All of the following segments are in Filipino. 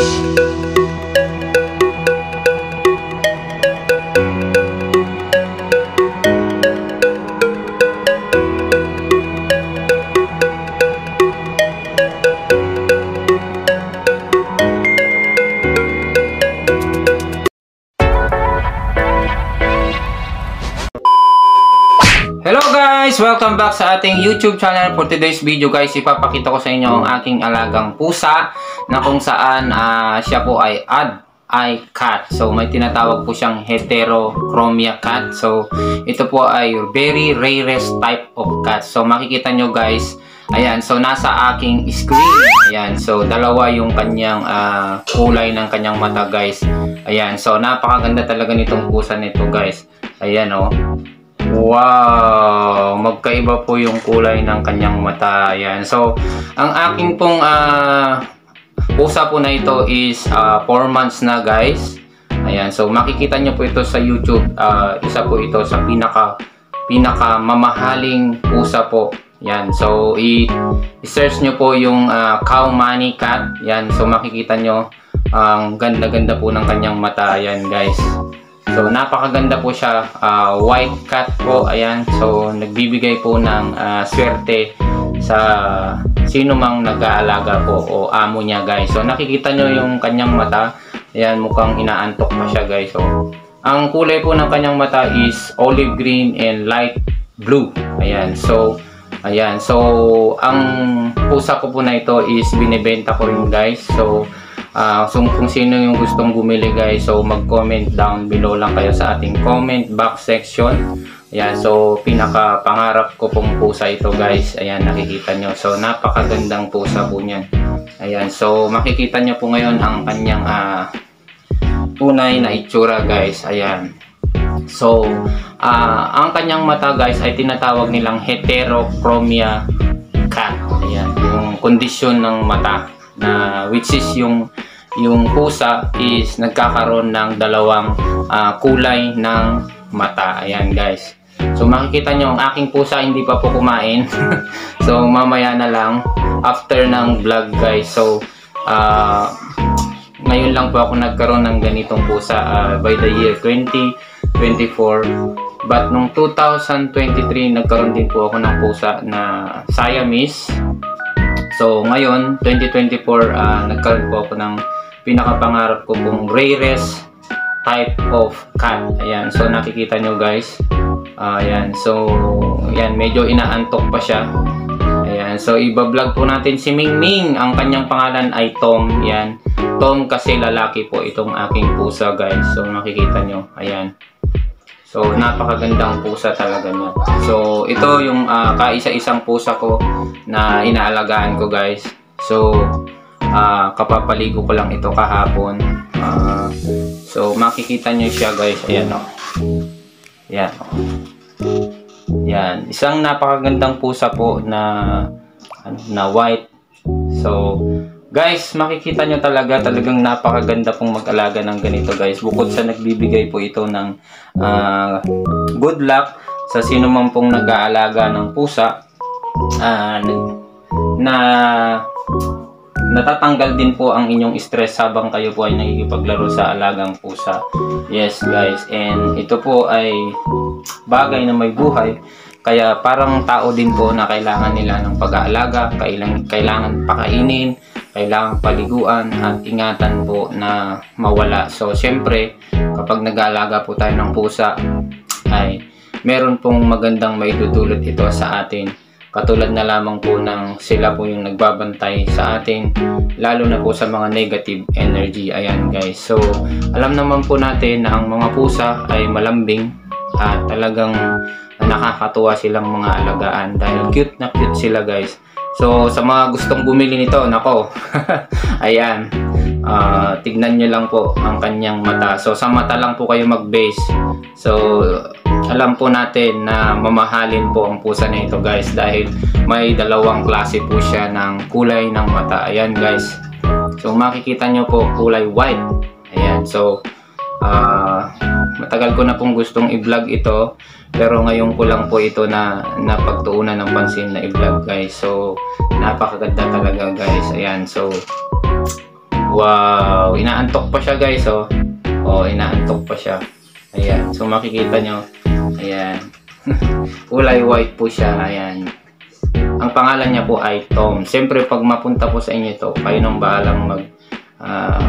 Hello guys! Welcome back sa ating YouTube channel. For today's video guys, ipapakita ko sa inyo ang aking alagang pusa na kung saan siya po ay odd eye cat. So may tinatawag po siyang heterochromia cat. So ito po ay very rarest type of cat. So makikita nyo guys, ayan, so nasa aking screen, ayan, so dalawa yung kanyang kulay ng kanyang mata guys. Ayan, so napakaganda talaga nitong pusa nito guys. Ayan oh. Wow! Magkaiba po yung kulay ng kanyang mata. Ayan. So, ang aking pong pusa po na ito is 4 months na guys. Ayan. So, makikita nyo po ito sa YouTube. Isa po ito sa pinaka mamahaling pusa po. Ayan. So, i-search nyo po yung Chow Money Cat. Ayan. So, makikita nyo ang ganda-ganda po ng kanyang mata. Ayan guys. So, napakaganda po siya. White cat po. Ayan. So, nagbibigay po ng swerte sa sino mang nag-aalaga po o amo niya guys. So, nakikita nyo yung kanyang mata. Ayan, mukhang inaantok pa siya guys. So, ang kulay po ng kanyang mata is olive green and light blue. Ayan. So, ayan. So, ang pusa ko po na ito is binibenta ko rin guys. So, kung sino yung gustong bumili guys, so mag-comment down below lang kayo sa ating comment box section. Ayan, so pinaka pangarap ko pong pusa ito guys. Ayan, nakikita nyo. So napakagandang pusa po niyan. Ayan, so makikita nyo po ngayon ang kanyang tunay na itsura guys. Ayan. So ang kanyang mata guys ay tinatawag nilang heterochromia cat. Ayan, yung kondisyon ng mata na which is yung pusa is nagkakaroon ng dalawang kulay ng mata. Ayan guys. So makikita nyo ang aking pusa hindi pa po kumain. So mamaya na lang after ng vlog guys. So ngayon lang po ako nagkaroon ng ganitong pusa by the year 2024. But nung 2023 nagkaroon din po ako ng pusa na Siamese. So ngayon 2024 nagkaroon po ako ng pinakapangarap ko pong rarest type of cat. Ayan, so nakikita nyo guys. Ayan, so ayan, medyo inaantok pa siya. Ayan, so iba-vlog po natin si Mingming. Ang kanyang pangalan ay Tom. Ayan, Tom kasi lalaki po itong aking pusa guys. So nakikita nyo. Ayan. So, napakagandang pusa talaga niya. So, ito yung kaisa-isang pusa ko na inaalagaan ko guys. So, kapapaligo ko lang ito kahapon. So, makikita nyo siya guys. Ayan o. Ayan o. Ayan. Isang napakagandang pusa po na white. So, guys, makikita nyo talagang napakaganda pong mag-alaga ng ganito guys. Bukod sa nagbibigay po ito ng good luck sa sino man pong nag-aalaga ng pusa, na natatanggal din po ang inyong stress habang kayo po ay nakikipaglaro sa alagang pusa. Yes guys, and ito po ay bagay na may buhay. Kaya parang tao din po na kailangan nila ng pag-aalaga, kailangan pakainin, kailangan paliguan at ingatan po na mawala. So syempre kapag nag-aalaga po tayo ng pusa ay meron pong magandang maidudulot ito sa atin. Katulad na lamang po ng sila po yung nagbabantay sa atin, lalo na po sa mga negative energy. Ayan guys, so alam naman po natin na ang mga pusa ay malambing at talagang nakakatuwa silang mga alagaan dahil cute na cute sila guys. So sa mga gustong bumili nito, nako ayan, tignan nyo lang po ang kanyang mata. So sa mata lang po kayo mag-base. So alam po natin na mamahalin po ang pusa na ito guys dahil may dalawang klase po siya ng kulay ng mata. Ayan guys, so makikita nyo po kulay white. Ayan, so matagal ko na pong gustong i-vlog ito, pero ngayon ko lang po ito na napagtuunan ng pansin na i-vlog guys. So napakaganda talaga guys. Ayan, so Wow, inaantok pa siya guys, oh. Oh, inaantok pa siya. Ayan, so makikita nyo. Ayan. Kulay white po siya. Ayan. Ang pangalan niya po ay Tom. Siyempre, pag mapunta po sa inyo ito, kayo nang bahalang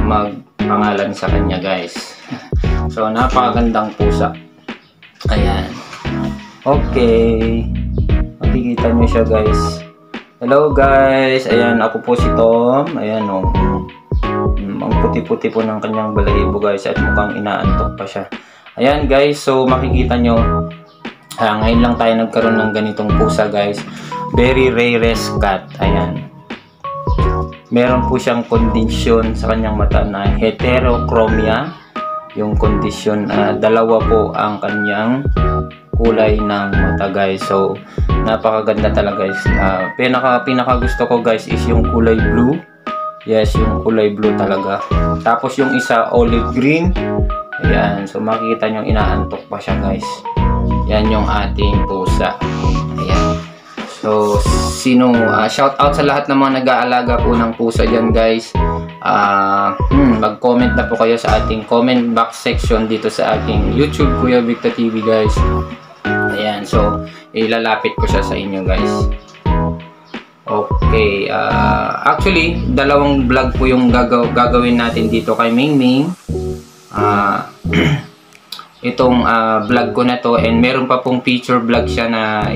magpangalan sa kanya guys. So, napakagandang pusa. Ayan. Okay. Makikita nyo siya guys. Hello guys. Ayan, ako po si Tom. Ayan o. Ang puti-puti po ng kanyang balahibo guys. At mukhang inaantok pa siya. Ayan guys. So, makikita nyo. Ngayon lang tayo nagkaroon ng ganitong pusa guys. Very rarest cat. Ayan. Meron po siyang kondisyon sa kanyang mata na heterochromia. Yung kondisyon, dalawa po ang kanyang kulay ng mata guys. So, napakaganda talaga guys. Pinaka gusto ko guys is yung kulay blue. Yes, yung kulay blue talaga. Tapos yung isa olive green. Ayan. So, makikita nyo inaantok pa siya guys. Yan yung ating pusa. Ayan. So, shout out sa lahat ng mga nag-aalaga po ng pusa dyan guys. Mag-comment na po kayo sa ating comment box section dito sa ating YouTube Kuya Victor TV guys. Ayan, so ilalapit ko siya sa inyo guys. Okay, actually dalawang vlog po yung gagawin natin dito kay Ming Ming. Itong vlog ko na to, and meron pa pong feature vlog siya na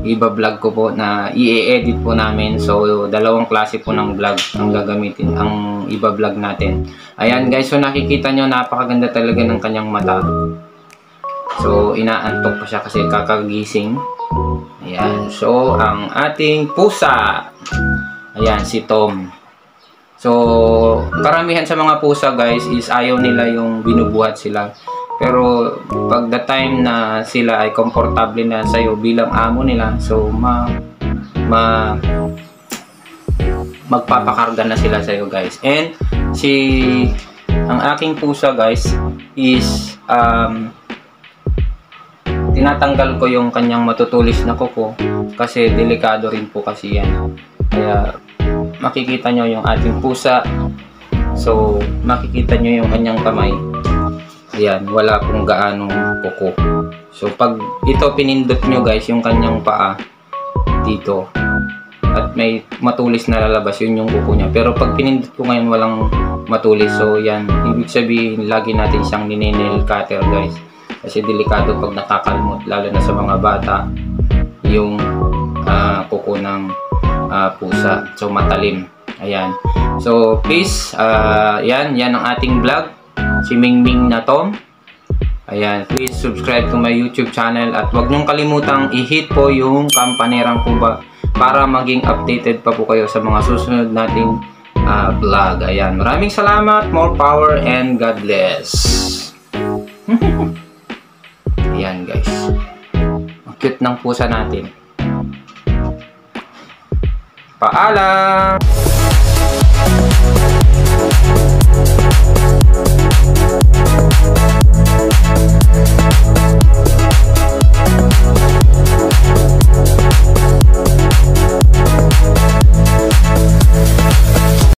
iba-vlog ko po, na i-edit po namin. So, dalawang klase po ng vlog ang gagamitin, ang iba-vlog natin. Ayan guys, so nakikita nyo, napakaganda talaga ng kanyang mata. So, inaantok pa siya kasi kakagising. Ayan, so ang ating pusa, ayan, si Tom. So, karamihan sa mga pusa guys is ayaw nila yung binubuhat sila. Pero pag the time na sila ay komportable na sa'yo bilang amo nila, so magpapakarga na sila sa'yo guys. And ang aking pusa guys is tinatanggal ko yung kanyang matutulis na kuko kasi delikado rin po kasi yan. Kaya makikita nyo yung ating pusa. So makikita nyo yung kanyang kamay. Ayan, wala pong gaanong kuko. So, pag ito pinindot nyo guys, yung kanyang paa dito, at may matulis na lalabas, yun yung kuko niya. Pero pag pinindot ko ngayon, walang matulis. So, yan. Ibig sabihin, lagi natin siyang nine-nail cutter guys. Kasi delikado pag nakakalmot, lalo na sa mga bata, yung kuko ng pusa. So, matalim. Ayan. So, please, yan ang ating vlog. Si Ming Ming na Tom. Ayan, please subscribe to my YouTube channel at wag niyong kalimutang i-hit po yung kampanirang kuba para maging updated pa po kayo sa mga susunod nating vlog. Ayan, maraming salamat, more power, and God bless. Ayan guys, ang cute ng pusa natin. Paalam!